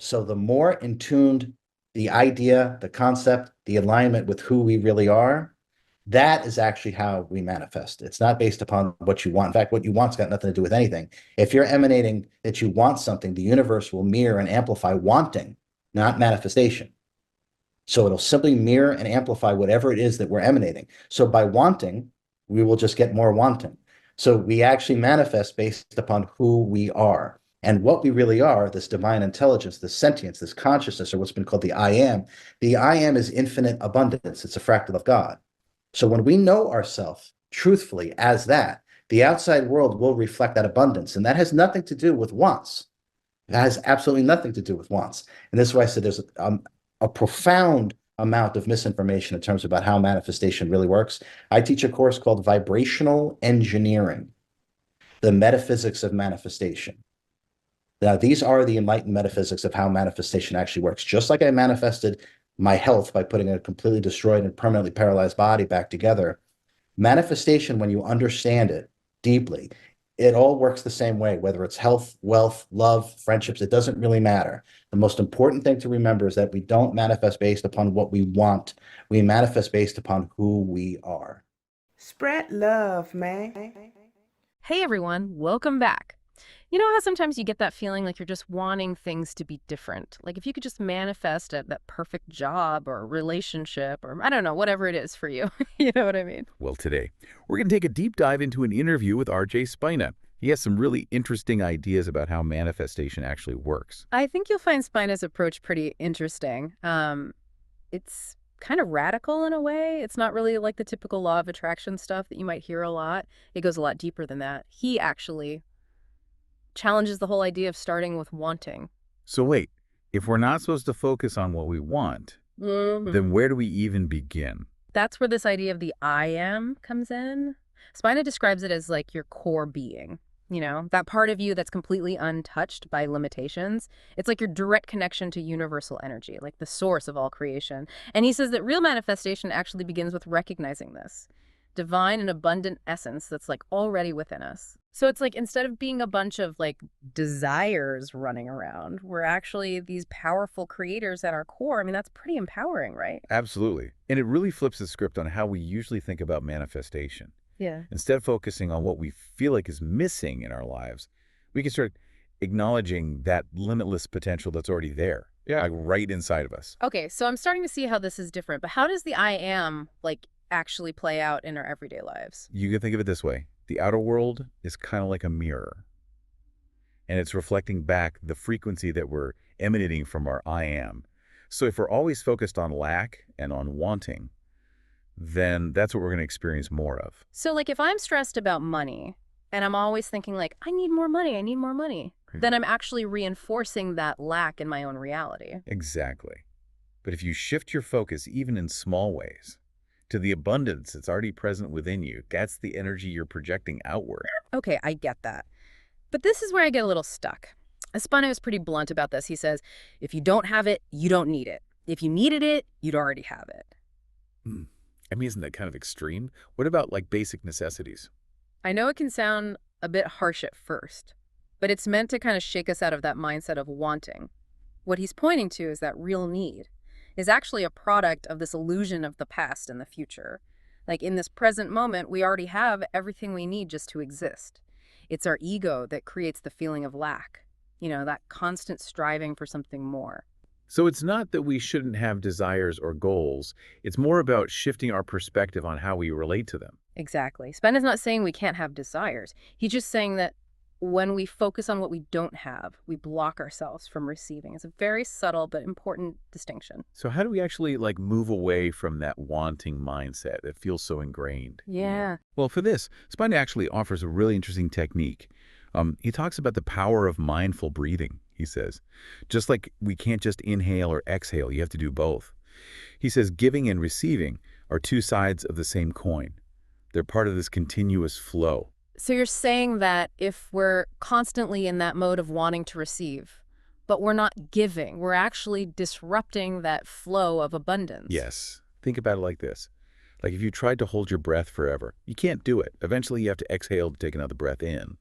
So the more in tuned the idea, the concept, the alignment with who we really are, that is actually how we manifest. It's not based upon what you want. In fact, what you want's got nothing to do with anything. If you're emanating that you want something, the universe will mirror and amplify wanting, not manifestation. So it'll simply mirror and amplify whatever it is that we're emanating. So by wanting, we will just get more wanting. So we actually manifest based upon who we are. And what we really are, this divine intelligence, this sentience, this consciousness, or what's been called the I am is infinite abundance. It's a fractal of God. So when we know ourselves truthfully as that, the outside world will reflect that abundance. And that has nothing to do with wants. It has absolutely nothing to do with wants. And this is why I said there's a profound amount of misinformation in terms about how manifestation really works. I teach a course called Vibrational Engineering, the metaphysics of manifestation. Now, these are the enlightened metaphysics of how manifestation actually works. Just like I manifested my health by putting a completely destroyed and permanently paralyzed body back together, manifestation, when you understand it deeply, it all works the same way, whether it's health, wealth, love, friendships, it doesn't really matter. The most important thing to remember is that we don't manifest based upon what we want. We manifest based upon who we are. Spread love, man. Hey everyone, welcome back. You know how sometimes you get that feeling like you're just wanting things to be different? Like if you could just manifest that perfect job or relationship or I don't know, whatever it is for you. You know what I mean? Well, today, we're going to take a deep dive into an interview with R.J. Spina. He has some really interesting ideas about how manifestation actually works. I think you'll find Spina's approach pretty interesting. It's kind of radical in a way. It's not really like the typical law of attraction stuff that you might hear a lot. It goes a lot deeper than that. He actually challenges the whole idea of starting with wanting. So wait, if we're not supposed to focus on what we want, then where do we even begin? That's where this idea of the I am comes in. Spina describes it as like your core being, that part of you that's completely untouched by limitations. It's like your direct connection to universal energy, like the source of all creation. And he says that real manifestation actually begins with recognizing this divine and abundant essence that's like already within us. So it's like instead of being a bunch of like desires running around, we're actually these powerful creators at our core. I mean, that's pretty empowering, right? Absolutely. And it really flips the script on how we usually think about manifestation. Yeah. Instead of focusing on what we feel like is missing in our lives, we can start acknowledging that limitless potential that's already there. Yeah. Like right inside of us. Okay, so I'm starting to see how this is different, but how does the I am like actually play out in our everyday lives? You can think of it this way. The outer world is kind of like a mirror, and it's reflecting back the frequency that we're emanating from our I am. So if we're always focused on lack and on wanting, then that's what we're going to experience more of. So like if I'm stressed about money and I'm always thinking like, I need more money, then I'm actually reinforcing that lack in my own reality. Exactly. But if you shift your focus, even in small ways, to the abundance that's already present within you, that's the energy you're projecting outward. Okay, I get that. But this is where I get a little stuck. Spano is pretty blunt about this. He says, if you don't have it, you don't need it. If you needed it, you'd already have it. I mean, isn't that kind of extreme? What about like basic necessities? I know it can sound a bit harsh at first, but it's meant to kind of shake us out of that mindset of wanting. What he's pointing to is that real need is actually a product of this illusion of the past and the future. Like in this present moment, we already have everything we need just to exist. It's our ego that creates the feeling of lack, that constant striving for something more. So it's not that we shouldn't have desires or goals. It's more about shifting our perspective on how we relate to them. Exactly. Spen is not saying we can't have desires. He's just saying that when we focus on what we don't have, we block ourselves from receiving. It's a very subtle but important distinction. So how do we actually like move away from that wanting mindset that feels so ingrained? Yeah. Well, for this, Spina actually offers a really interesting technique. He talks about the power of mindful breathing, he says. Just like we can't just inhale or exhale, you have to do both. He says giving and receiving are two sides of the same coin. They're part of this continuous flow. So you're saying that if we're constantly in that mode of wanting to receive, but we're not giving, we're actually disrupting that flow of abundance. Yes. Think about it like this. Like if you tried to hold your breath forever, you can't do it. Eventually you have to exhale to take another breath in.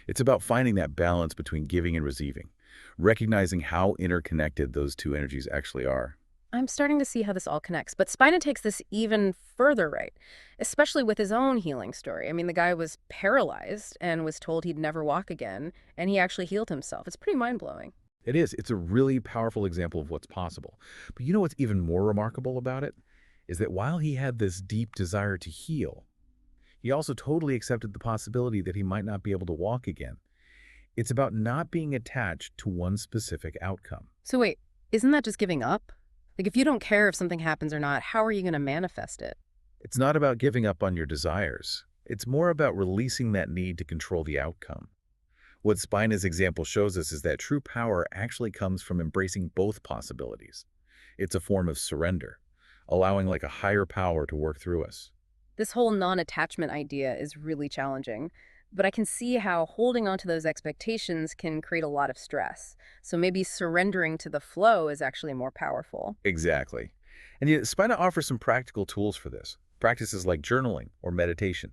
It's about finding that balance between giving and receiving. recognizing how interconnected those two energies actually are. I'm starting to see how this all connects, but Spina takes this even further right, especially with his own healing story. I mean, the guy was paralyzed and was told he'd never walk again, and he actually healed himself. It's pretty mind-blowing. It is. It's a really powerful example of what's possible. But you know what's even more remarkable about it? Is that while he had this deep desire to heal, he also totally accepted the possibility that he might not be able to walk again. It's about not being attached to one specific outcome. So wait, isn't that just giving up? Like, if you don't care if something happens or not, how are you going to manifest it? It's not about giving up on your desires. It's more about releasing that need to control the outcome. What Spina's example shows us is that true power actually comes from embracing both possibilities. It's a form of surrender, allowing like a higher power to work through us. This whole non-attachment idea is really challenging, but I can see how holding on to those expectations can create a lot of stress. So maybe surrendering to the flow is actually more powerful. Exactly. And yet, Spina offers some practical tools for this. Practices like journaling or meditation,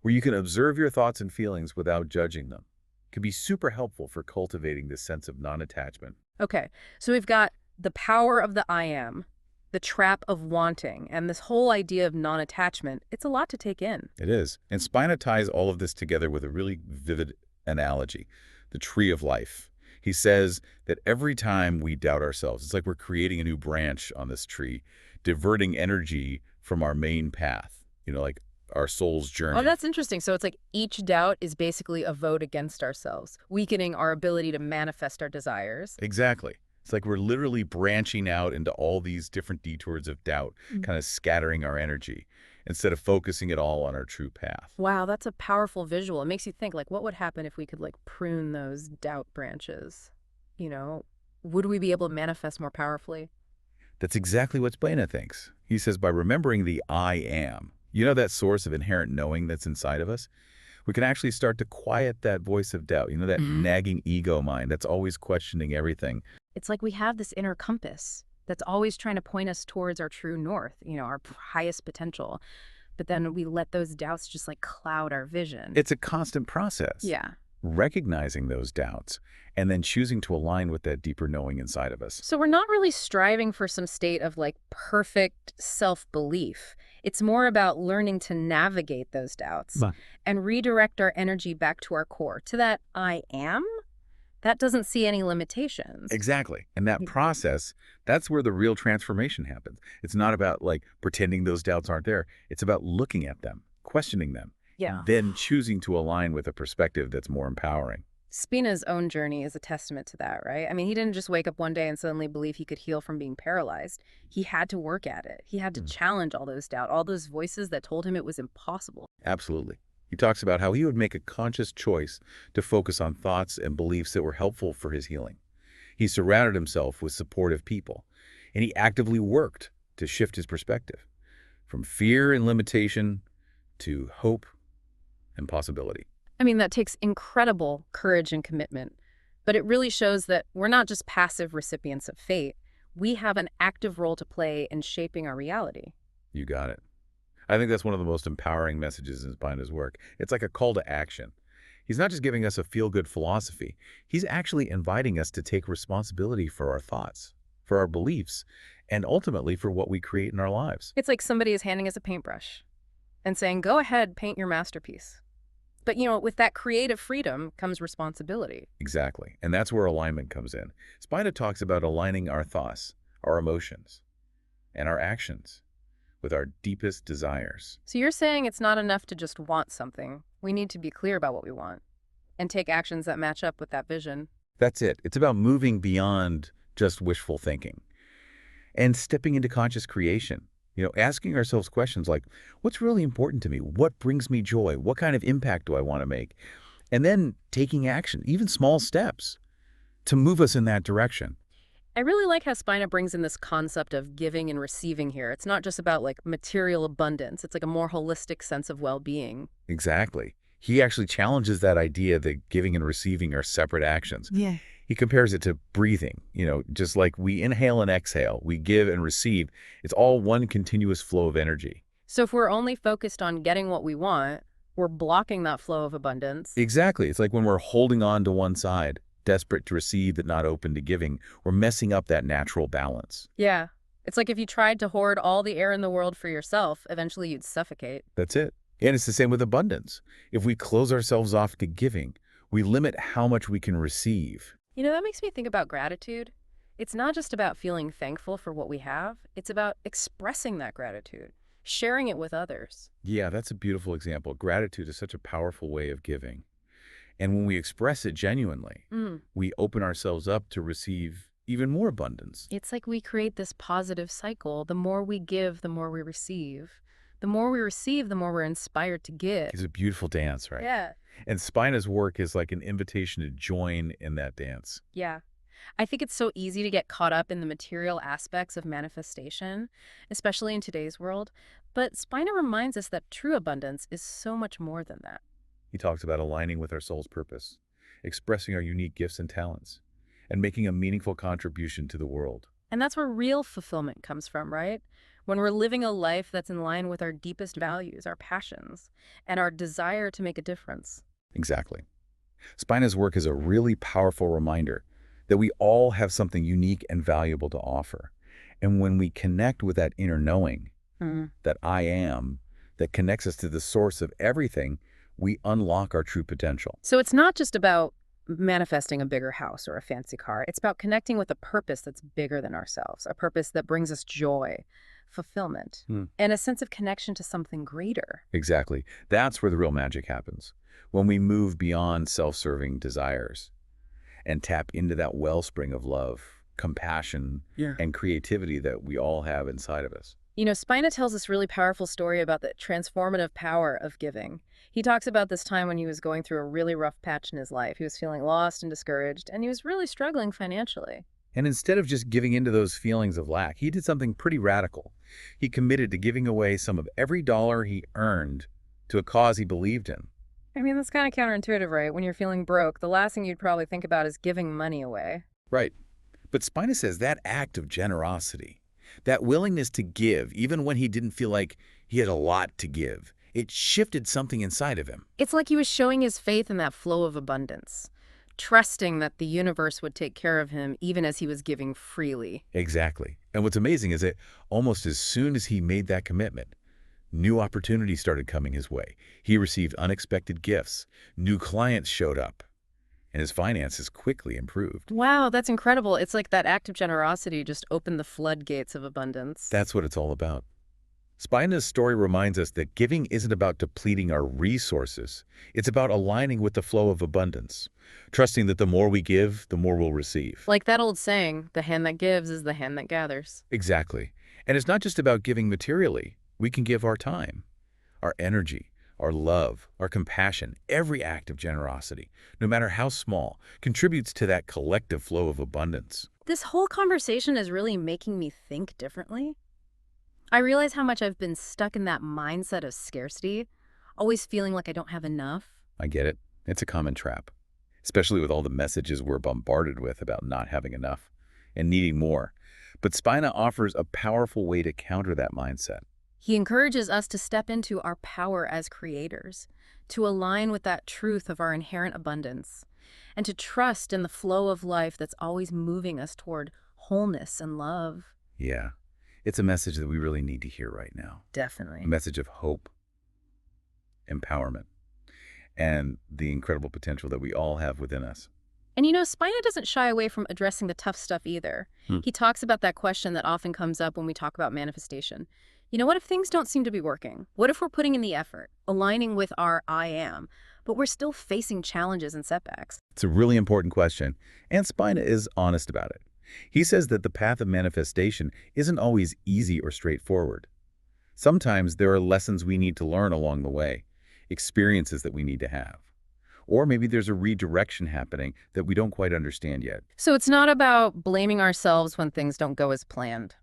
where you can observe your thoughts and feelings without judging them. Can be super helpful for cultivating this sense of non-attachment. Okay, so we've got the power of the I am, the trap of wanting, and this whole idea of non-attachment. It's a lot to take in. It is. And Spina ties all of this together with a really vivid analogy, the tree of life. He says that every time we doubt ourselves, it's like we're creating a new branch on this tree, diverting energy from our main path, like our soul's journey. Oh, that's interesting. So it's like each doubt is basically a vote against ourselves, weakening our ability to manifest our desires. Exactly. It's like we're literally branching out into all these different detours of doubt, kind of scattering our energy instead of focusing it all on our true path. Wow, that's a powerful visual. It makes you think, like, what would happen if we could, like, prune those doubt branches? Would we be able to manifest more powerfully? That's exactly what Spina thinks. He says by remembering the I am, that source of inherent knowing that's inside of us, we can actually start to quiet that voice of doubt, that nagging ego mind that's always questioning everything. It's like we have this inner compass that's always trying to point us towards our true north, our highest potential. But then we let those doubts just like cloud our vision. It's a constant process. Yeah. Recognizing those doubts and then choosing to align with that deeper knowing inside of us. So we're not really striving for some state of like perfect self-belief. It's more about learning to navigate those doubts and redirect our energy back to our core, to that I am that doesn't see any limitations. Exactly. And that process, that's where the real transformation happens. It's not about like pretending those doubts aren't there. It's about looking at them, questioning them, then choosing to align with a perspective that's more empowering. Spina's own journey is a testament to that, right? I mean, he didn't just wake up one day and suddenly believe he could heal from being paralyzed. He had to work at it. He had to challenge all those doubts, all those voices that told him it was impossible. Absolutely. He talks about how he would make a conscious choice to focus on thoughts and beliefs that were helpful for his healing. He surrounded himself with supportive people, and he actively worked to shift his perspective from fear and limitation to hope and possibility. I mean, that takes incredible courage and commitment, but it really shows that we're not just passive recipients of fate. We have an active role to play in shaping our reality. You got it. I think that's one of the most empowering messages in Spina's work. It's like a call to action. He's not just giving us a feel-good philosophy. He's actually inviting us to take responsibility for our thoughts, for our beliefs, and ultimately for what we create in our lives. It's like somebody is handing us a paintbrush and saying, go ahead, paint your masterpiece. But, with that creative freedom comes responsibility. Exactly. And that's where alignment comes in. Spina talks about aligning our thoughts, our emotions, and our actions with our deepest desires. So you're saying it's not enough to just want something. We need to be clear about what we want and take actions that match up with that vision. That's it. It's about moving beyond just wishful thinking and stepping into conscious creation. Asking ourselves questions like, what's really important to me? What brings me joy? What kind of impact do I want to make? And then taking action, even small steps, to move us in that direction. I really like how Spina brings in this concept of giving and receiving here. It's not just about like material abundance. It's like a more holistic sense of well-being. Exactly. He actually challenges that idea that giving and receiving are separate actions. Yeah. He compares it to breathing, just like we inhale and exhale, we give and receive. It's all one continuous flow of energy. So if we're only focused on getting what we want, we're blocking that flow of abundance. Exactly. It's like when we're holding on to one side, desperate to receive but not open to giving, or messing up that natural balance. Yeah. It's like if you tried to hoard all the air in the world for yourself, eventually you'd suffocate. That's it. And it's the same with abundance. If we close ourselves off to giving, we limit how much we can receive. You know, that makes me think about gratitude. It's not just about feeling thankful for what we have. It's about expressing that gratitude, sharing it with others. Yeah, that's a beautiful example. Gratitude is such a powerful way of giving. And when we express it genuinely, we open ourselves up to receive even more abundance. It's like we create this positive cycle. The more we give, the more we receive. The more we receive, the more we're inspired to give. It's a beautiful dance, right? Yeah. And Spina's work is like an invitation to join in that dance. Yeah. I think it's so easy to get caught up in the material aspects of manifestation, especially in today's world. But Spina reminds us that true abundance is so much more than that. He talks about aligning with our soul's purpose, expressing our unique gifts and talents, and making a meaningful contribution to the world. And that's where real fulfillment comes from, right? When we're living a life that's in line with our deepest values, our passions, and our desire to make a difference. Exactly. Spina's work is a really powerful reminder that we all have something unique and valuable to offer. And when we connect with that inner knowing, that I am, that connects us to the source of everything, we unlock our true potential. So it's not just about manifesting a bigger house or a fancy car. It's about connecting with a purpose that's bigger than ourselves, a purpose that brings us joy, fulfillment, and a sense of connection to something greater. Exactly. That's where the real magic happens. When we move beyond self-serving desires and tap into that wellspring of love, compassion, and creativity that we all have inside of us. You know, Spina tells this really powerful story about the transformative power of giving. He talks about this time when he was going through a really rough patch in his life. He was feeling lost and discouraged, and he was really struggling financially. And instead of just giving into those feelings of lack, he did something pretty radical. He committed to giving away some of every dollar he earned to a cause he believed in. I mean, that's kind of counterintuitive, right? When you're feeling broke, the last thing you'd probably think about is giving money away. Right. But Spina says that act of generosity, that willingness to give, even when he didn't feel like he had a lot to give, it shifted something inside of him. It's like he was showing his faith in that flow of abundance, trusting that the universe would take care of him even as he was giving freely. Exactly. And what's amazing is that almost as soon as he made that commitment, new opportunities started coming his way. He received unexpected gifts, new clients showed up, and his finances quickly improved. Wow, that's incredible. It's like that act of generosity just opened the floodgates of abundance. That's what it's all about. Spina's story reminds us that giving isn't about depleting our resources. It's about aligning with the flow of abundance, trusting that the more we give, the more we'll receive. Like that old saying, the hand that gives is the hand that gathers. Exactly. And it's not just about giving materially. We can give our time, our energy, our love, our compassion. Every act of generosity, no matter how small, contributes to that collective flow of abundance. This whole conversation is really making me think differently. I realize how much I've been stuck in that mindset of scarcity, always feeling like I don't have enough. I get it. It's a common trap, especially with all the messages we're bombarded with about not having enough and needing more. But Spina offers a powerful way to counter that mindset. He encourages us to step into our power as creators, to align with that truth of our inherent abundance, and to trust in the flow of life that's always moving us toward wholeness and love. Yeah, it's a message that we really need to hear right now. Definitely. A message of hope, empowerment, and the incredible potential that we all have within us. And you know, Spina doesn't shy away from addressing the tough stuff either. He talks about that question that often comes up when we talk about manifestation. You know, what if things don't seem to be working? What if we're putting in the effort, aligning with our I am, but we're still facing challenges and setbacks? It's a really important question, and Spina is honest about it. He says that the path of manifestation isn't always easy or straightforward. Sometimes there are lessons we need to learn along the way, experiences that we need to have. Or maybe there's a redirection happening that we don't quite understand yet. So it's not about blaming ourselves when things don't go as planned,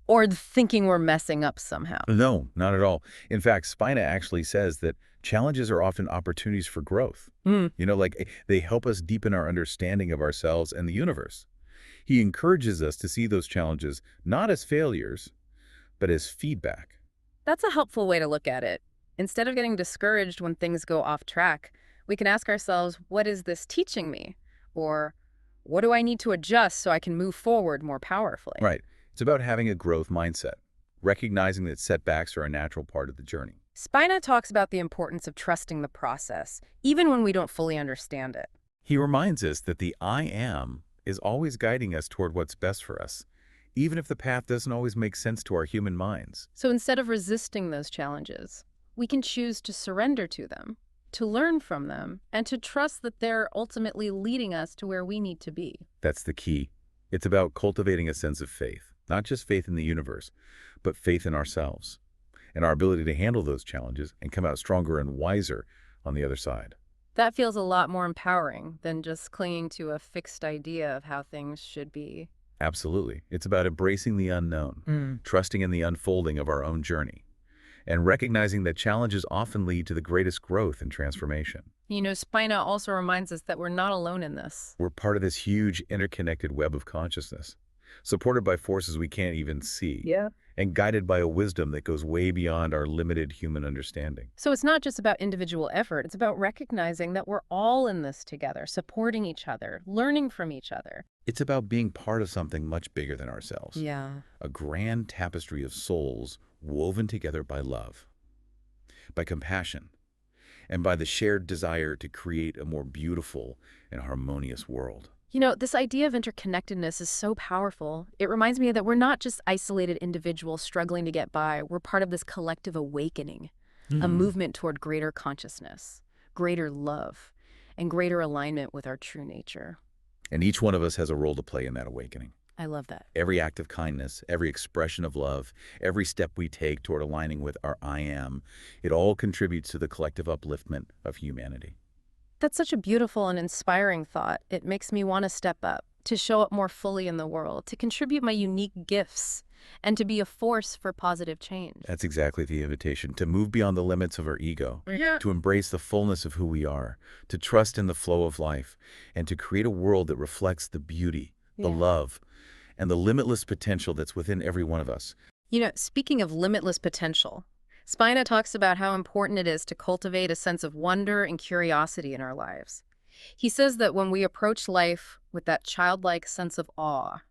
or thinking we're messing up somehow. No, not at all. In fact, Spina actually says that challenges are often opportunities for growth. You know, like they help us deepen our understanding of ourselves and the universe. He encourages us to see those challenges not as failures, but as feedback. That's a helpful way to look at it. Instead of getting discouraged when things go off track, we can ask ourselves, what is this teaching me? Or What do I need to adjust so I can move forward more powerfully? Right. It's about having a growth mindset, recognizing that setbacks are a natural part of the journey. Spina talks about the importance of trusting the process, even when we don't fully understand it. He reminds us that the I am is always guiding us toward what's best for us, even if the path doesn't always make sense to our human minds. So instead of resisting those challenges, we can choose to surrender to them, to learn from them, and to trust that they're ultimately leading us to where we need to be. That's the key. It's about cultivating a sense of faith, not just faith in the universe, but faith in ourselves and our ability to handle those challenges and come out stronger and wiser on the other side. That feels a lot more empowering than just clinging to a fixed idea of how things should be. Absolutely. It's about embracing the unknown, trusting in the unfolding of our own journey, and recognizing that challenges often lead to the greatest growth and transformation. You know, Spina also reminds us that we're not alone in this. We're part of this huge interconnected web of consciousness, supported by forces we can't even see, and guided by a wisdom that goes way beyond our limited human understanding. So it's not just about individual effort. It's about recognizing that we're all in this together, supporting each other, learning from each other. It's about being part of something much bigger than ourselves. Yeah. A grand tapestry of souls woven together by love, by compassion, and by the shared desire to create a more beautiful and harmonious world. You know, this idea of interconnectedness is so powerful. It reminds me that we're not just isolated individuals struggling to get by. We're part of this collective awakening, a movement toward greater consciousness, greater love, and greater alignment with our true nature. And each one of us has a role to play in that awakening. I love that. Every act of kindness, every expression of love, every step we take toward aligning with our I am, it all contributes to the collective upliftment of humanity. That's such a beautiful and inspiring thought. It makes me want to step up, to show up more fully in the world, to contribute my unique gifts, and to be a force for positive change. That's exactly the invitation, to move beyond the limits of our ego, to embrace the fullness of who we are, to trust in the flow of life, and to create a world that reflects the beauty, the love, and the limitless potential that's within every one of us. You know, speaking of limitless potential, Spina talks about how important it is to cultivate a sense of wonder and curiosity in our lives. He says that when we approach life with that childlike sense of awe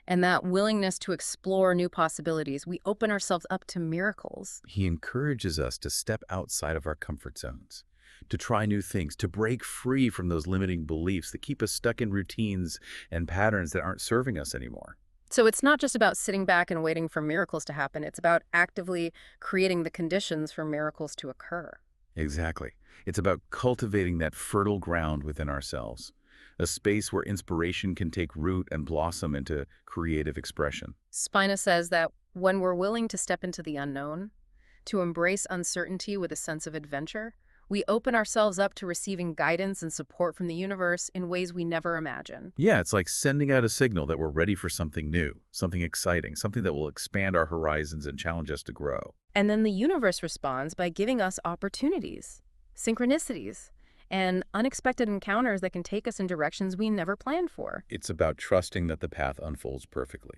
and that willingness to explore new possibilities, we open ourselves up to miracles. He encourages us to step outside of our comfort zones, to try new things, to break free from those limiting beliefs that keep us stuck in routines and patterns that aren't serving us anymore. So it's not just about sitting back and waiting for miracles to happen. It's about actively creating the conditions for miracles to occur. Exactly. It's about cultivating that fertile ground within ourselves, a space where inspiration can take root and blossom into creative expression. Spina says that when we're willing to step into the unknown, to embrace uncertainty with a sense of adventure, we open ourselves up to receiving guidance and support from the universe in ways we never imagined. Yeah, it's like sending out a signal that we're ready for something new, something exciting, something that will expand our horizons and challenge us to grow. And then the universe responds by giving us opportunities, synchronicities, and unexpected encounters that can take us in directions we never planned for. It's about trusting that the path unfolds perfectly,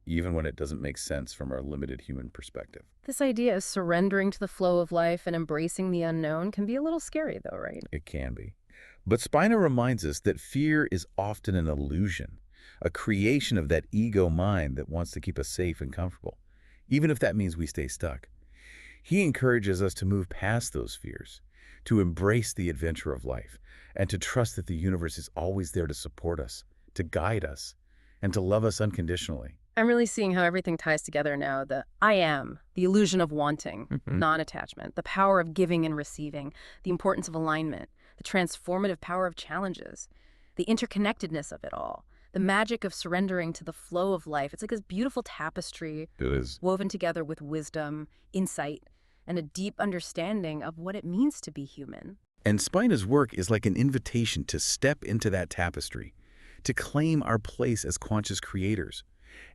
even when it doesn't make sense from our limited human perspective. This idea of surrendering to the flow of life and embracing the unknown can be a little scary though, right? It can be. But Spina reminds us that fear is often an illusion, a creation of that ego mind that wants to keep us safe and comfortable, even if that means we stay stuck. He encourages us to move past those fears, to embrace the adventure of life, and to trust that the universe is always there to support us, to guide us, and to love us unconditionally. I'm really seeing how everything ties together now. The I am, the illusion of wanting, non-attachment, the power of giving and receiving, the importance of alignment, the transformative power of challenges, the interconnectedness of it all, the magic of surrendering to the flow of life. It's like this beautiful tapestry It is. woven together with wisdom, insight, and a deep understanding of what it means to be human. And Spina's work is like an invitation to step into that tapestry, to claim our place as conscious creators,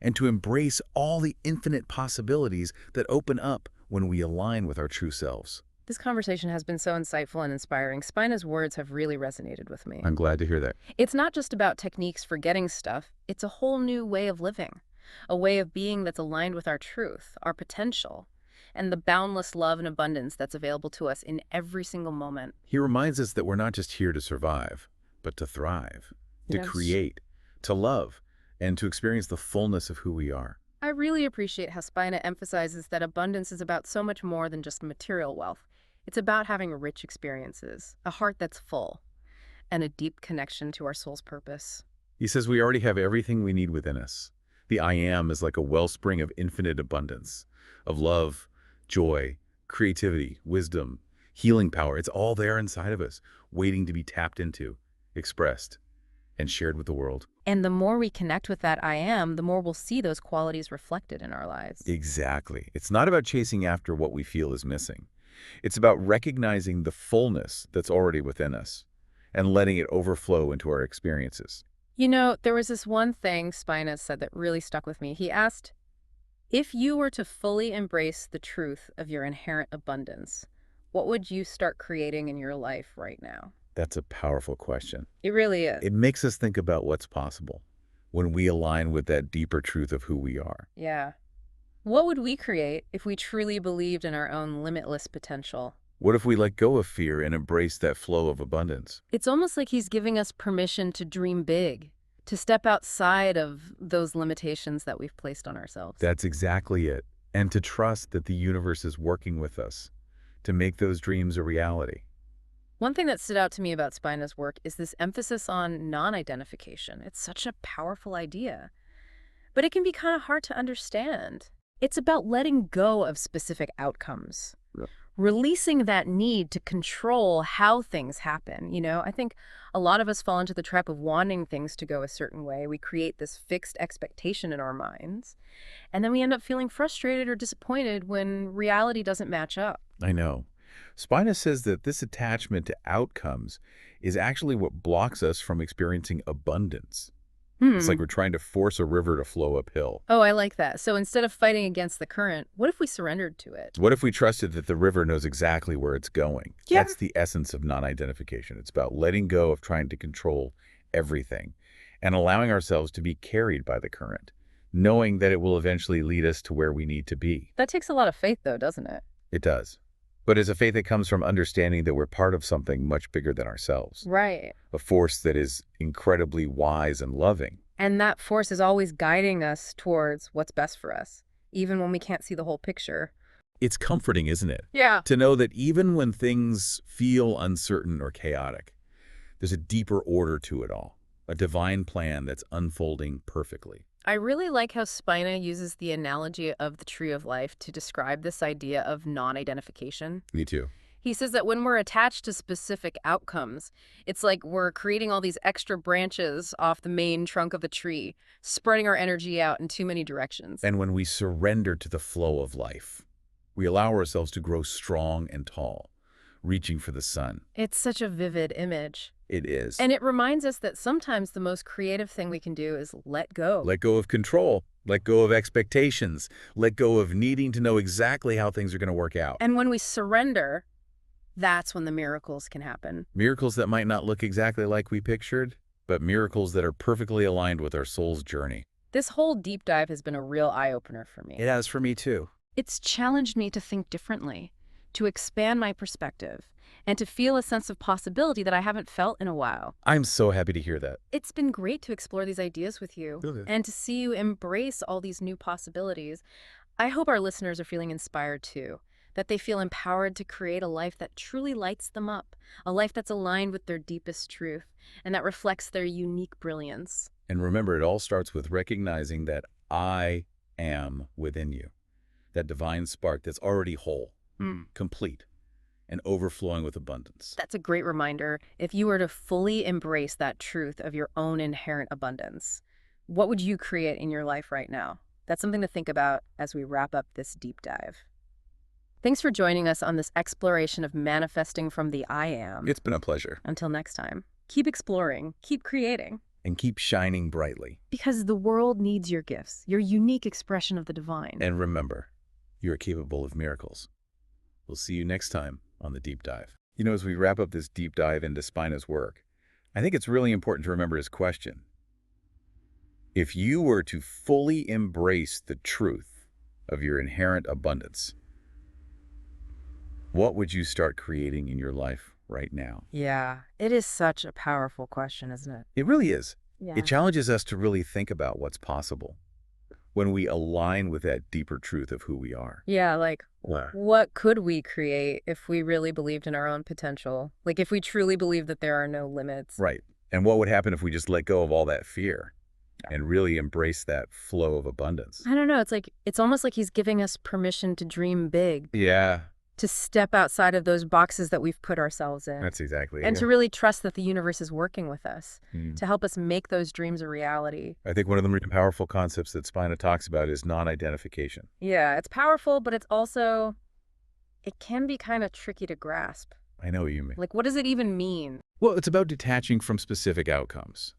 and to embrace all the infinite possibilities that open up when we align with our true selves. This conversation has been so insightful and inspiring. Spina's words have really resonated with me. I'm glad to hear that. It's not just about techniques for getting stuff. It's a whole new way of living, a way of being that's aligned with our truth, our potential, and the boundless love and abundance that's available to us in every single moment. He reminds us that we're not just here to survive, but to thrive, to Yes. create, to love, and to experience the fullness of who we are. I really appreciate how Spina emphasizes that abundance is about so much more than just material wealth. It's about having rich experiences, a heart that's full, and a deep connection to our soul's purpose. He says we already have everything we need within us. The I am is like a wellspring of infinite abundance, of love, joy, creativity, wisdom, healing power. It's all there inside of us, waiting to be tapped into, expressed, and shared with the world. And the more we connect with that I am, the more we'll see those qualities reflected in our lives. Exactly. It's not about chasing after what we feel is missing. It's about recognizing the fullness that's already within us and letting it overflow into our experiences. You know, there was this one thing Spina said that really stuck with me. He asked, if you were to fully embrace the truth of your inherent abundance, what would you start creating in your life right now? That's a powerful question. It really is. It makes us think about what's possible when we align with that deeper truth of who we are. Yeah. What would we create if we truly believed in our own limitless potential? What if we let go of fear and embrace that flow of abundance? It's almost like he's giving us permission to dream big, to step outside of those limitations that we've placed on ourselves. That's exactly it. And to trust that the universe is working with us to make those dreams a reality. One thing that stood out to me about Spina's work is this emphasis on non-identification. It's such a powerful idea, but it can be kind of hard to understand. It's about letting go of specific outcomes, releasing that need to control how things happen. You know, I think a lot of us fall into the trap of wanting things to go a certain way. We create this fixed expectation in our minds, and then we end up feeling frustrated or disappointed when reality doesn't match up. I know. Spina says that this attachment to outcomes is actually what blocks us from experiencing abundance. It's like we're trying to force a river to flow uphill. Oh, I like that. So instead of fighting against the current, what if we surrendered to it? What if we trusted that the river knows exactly where it's going? Yeah. That's the essence of non-identification. It's about letting go of trying to control everything and allowing ourselves to be carried by the current, knowing that it will eventually lead us to where we need to be. That takes a lot of faith, though, doesn't it? It does. But it's a faith that comes from understanding that we're part of something much bigger than ourselves, Right. a force that is incredibly wise and loving. And that force is always guiding us towards what's best for us, even when we can't see the whole picture. It's comforting, isn't it? Yeah. To know that even when things feel uncertain or chaotic, there's a deeper order to it all, a divine plan that's unfolding perfectly. I really like how Spina uses the analogy of the tree of life to describe this idea of non-identification. Me too. He says that when we're attached to specific outcomes, it's like we're creating all these extra branches off the main trunk of the tree, spreading our energy out in too many directions. And when we surrender to the flow of life, we allow ourselves to grow strong and tall, reaching for the sun. It's such a vivid image. It is. And it reminds us that sometimes the most creative thing we can do is let go. Let go of control, let go of expectations, let go of needing to know exactly how things are going to work out. And when we surrender, that's when the miracles can happen. Miracles that might not look exactly like we pictured, but miracles that are perfectly aligned with our soul's journey. This whole deep dive has been a real eye-opener for me. It has for me too. It's challenged me to think differently, to expand my perspective, and to feel a sense of possibility that I haven't felt in a while. I'm so happy to hear that. It's been great to explore these ideas with you Really? and to see you embrace all these new possibilities. I hope our listeners are feeling inspired too, that they feel empowered to create a life that truly lights them up, a life that's aligned with their deepest truth and that reflects their unique brilliance. And remember, it all starts with recognizing that I am within you, that divine spark that's already whole, complete, and overflowing with abundance. That's a great reminder. If you were to fully embrace that truth of your own inherent abundance, what would you create in your life right now? That's something to think about as we wrap up this deep dive. Thanks for joining us on this exploration of manifesting from the I am. It's been a pleasure. Until next time, keep exploring, keep creating. And keep shining brightly. Because the world needs your gifts, your unique expression of the divine. And remember, you are capable of miracles. We'll see you next time on the Deep Dive. You know, as we wrap up this deep dive into Spina's work, I think it's really important to remember his question. If you were to fully embrace the truth of your inherent abundance, what would you start creating in your life right now? Yeah, it is such a powerful question, isn't it? It really is. Yeah. It challenges us to really think about what's possible when we align with that deeper truth of who we are. Yeah, like, Wow. what could we create if we really believed in our own potential? Like, if we truly believe that there are no limits. Right. And what would happen if we just let go of all that fear and really embrace that flow of abundance? I don't know. It's almost like he's giving us permission to dream big, Yeah, to step outside of those boxes that we've put ourselves in, that's exactly and it. to really trust that the universe is working with us Hmm. to help us make those dreams a reality. I think one of the most powerful concepts that Spina talks about is non-identification. Yeah, it's powerful, but it can be kind of tricky to grasp. I know what you mean. Like, what does it even mean? Well, it's about detaching from specific outcomes.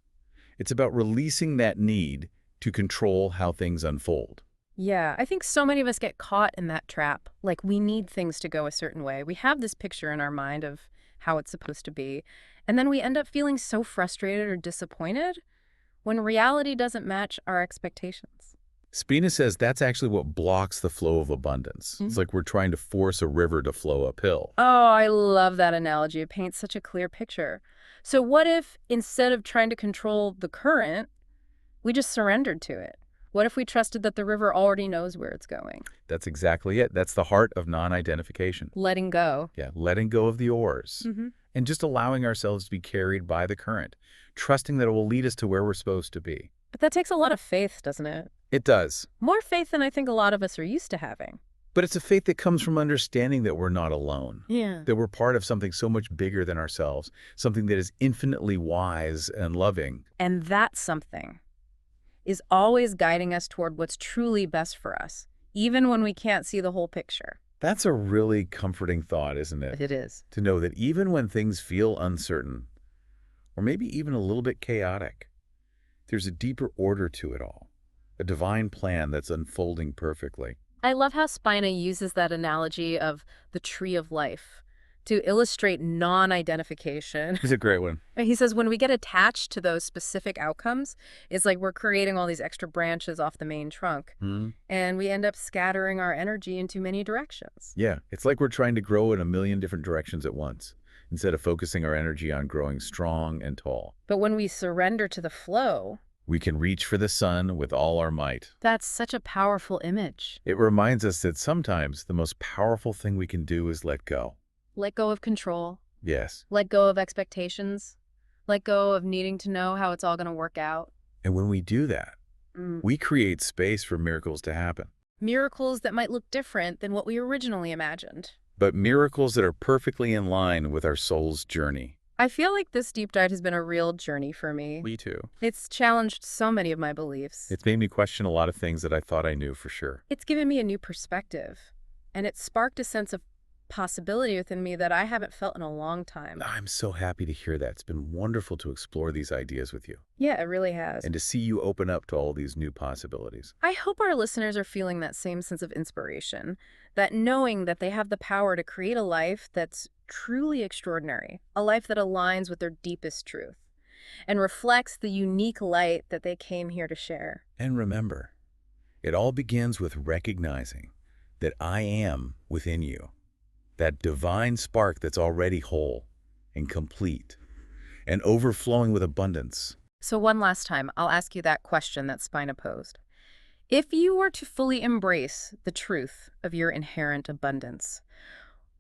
It's about releasing that need to control how things unfold. Yeah, I think so many of us get caught in that trap. Like, we need things to go a certain way. We have this picture in our mind of how it's supposed to be. And then we end up feeling so frustrated or disappointed when reality doesn't match our expectations. Spina says that's actually what blocks the flow of abundance. It's like we're trying to force a river to flow uphill. Oh, I love that analogy. It paints such a clear picture. So what if, instead of trying to control the current, we just surrendered to it? What if we trusted that the river already knows where it's going? That's exactly it. That's the heart of non-identification. Letting go. Yeah, letting go of the oars Mm-hmm. and just allowing ourselves to be carried by the current, trusting that it will lead us to where we're supposed to be. But that takes a lot of faith, doesn't it? It does. More faith than I think a lot of us are used to having. But it's a faith that comes from understanding that we're not alone, Yeah. that we're part of something so much bigger than ourselves, something that is infinitely wise and loving. And that something is always guiding us toward what's truly best for us, even when we can't see the whole picture. That's a really comforting thought, isn't it? It is. To know that even when things feel uncertain, or maybe even a little bit chaotic, there's a deeper order to it all, a divine plan that's unfolding perfectly. I love how Spina uses that analogy of the tree of life to illustrate non-identification. It's a great one. He says when we get attached to those specific outcomes, it's like we're creating all these extra branches off the main trunk, and we end up scattering our energy in too many directions. Yeah, it's like we're trying to grow in a million different directions at once, instead of focusing our energy on growing strong and tall. But when we surrender to the flow, We can reach for the sun with all our might. that's such a powerful image. It reminds us that sometimes the most powerful thing we can do is let go. Let go of control, Yes. let go of expectations, let go of needing to know how it's all going to work out. And when we do that, we create space for miracles to happen. Miracles that might look different than what we originally imagined. But miracles that are perfectly in line with our soul's journey. I feel like this deep dive has been a real journey for me. Me too. It's challenged so many of my beliefs. It's made me question a lot of things that I thought I knew for sure. It's given me a new perspective, and it sparked a sense of possibility within me that I haven't felt in a long time. I'm so happy to hear that. It's been wonderful to explore these ideas with you Yeah, it really has. and to see you open up to all these new possibilities. I hope our listeners are feeling that same sense of inspiration, that knowing that they have the power to create a life that's truly extraordinary, a life that aligns with their deepest truth and reflects the unique light that they came here to share. And remember, it all begins with recognizing that I am within you, that divine spark that's already whole and complete and overflowing with abundance. So one last time, I'll ask you that question that Spina posed. If you were to fully embrace the truth of your inherent abundance,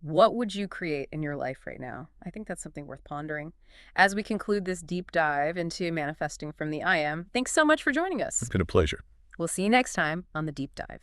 what would you create in your life right now? I think that's something worth pondering. As we conclude this deep dive into manifesting from the I Am, thanks so much for joining us. It's been a pleasure. We'll see you next time on The Deep Dive.